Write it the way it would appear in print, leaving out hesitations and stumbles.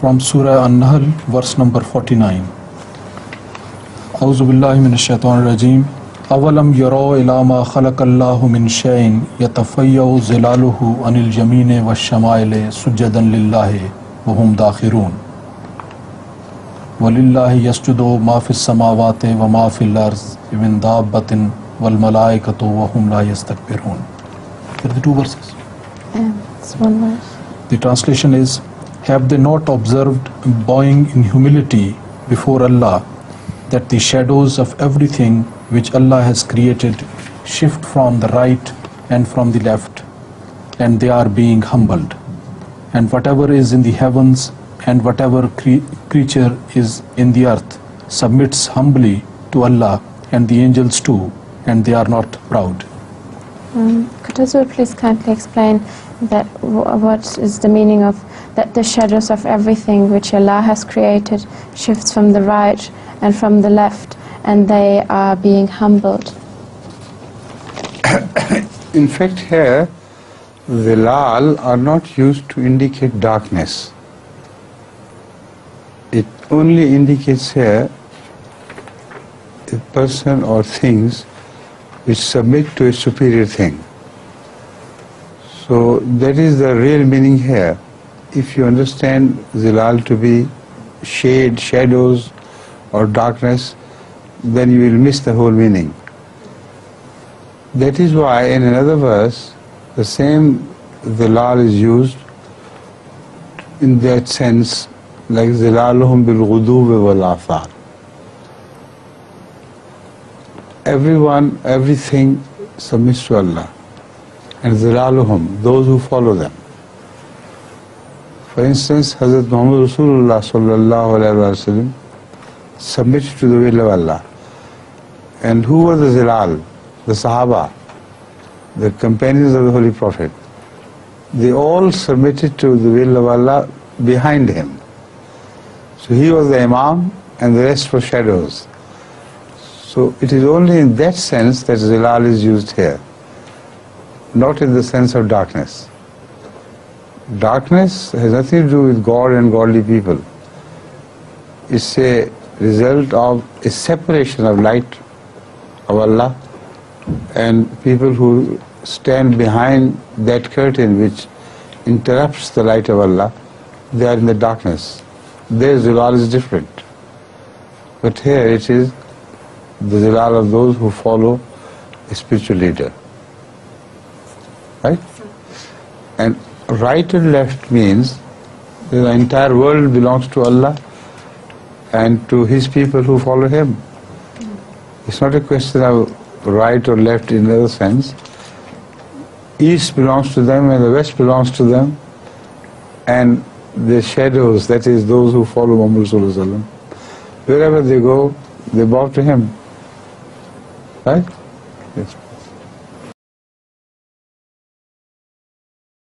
from Surah Al Nahal, verse number 49. A'udhu billahi minash shaitanir rajeem. Awalam yaraw ila ma khalaqallahu min shay'in yatafayyu zilaluhu anil yamini wash-shama'ili sujadan lillahi wa hum dakhirun. Walillahi yasjudu ma fis samawati wa ma fil ardi min dabbatin wal malaikatu wa hum la yastakbirun. There are the two verses. It's one verse. The translation is, have they not observed bowing in humility before Allah, that the shadows of everything which Allah has created shift from the right and from the left, and they are being humbled. And whatever is in the heavens and whatever creature is in the earth submits humbly to Allah, and the angels too, and they are not proud. Could you please kindly explain that what is the meaning of that the shadows of everything which Allah has created shifts from the right and from the left, and they are being humbled? In fact, here zilal are not used to indicate darkness. It only indicates here a person or things which submit to a superior thing. So that is the real meaning here. If you understand zilal to be shade, shadows or darkness, then you will miss the whole meaning. That is why in another verse the same zilal is used in that sense, like zilaluhum bil ghudubi wal athar. Everyone, everything submits to Allah. And zilaluhum, those who follow them. For instance, Hazrat Muhammad Rasulullah sallallahu alaihi wasallam submitted to the will of Allah. And who were the zilal? The Sahaba, the companions of the Holy Prophet. They all submitted to the will of Allah behind him. So he was the Imam and the rest were shadows. So it is only in that sense that zilal is used here, not in the sense of darkness. Darkness has nothing to do with God and godly people. It's a result of a separation of light of Allah and people who stand behind that curtain which interrupts the light of Allah. They are in the darkness. Their zilal is different. But here it is the zilal of those who follow a spiritual leader. Right? And right and left means the entire world belongs to Allah and to His people who follow Him. It's not a question of right or left in another sense. East belongs to them and the West belongs to them, and the shadows, that is those who follow Muhammad Sallallahu Alaihi Wasallam, wherever they go, they bow to him. Right? Yes.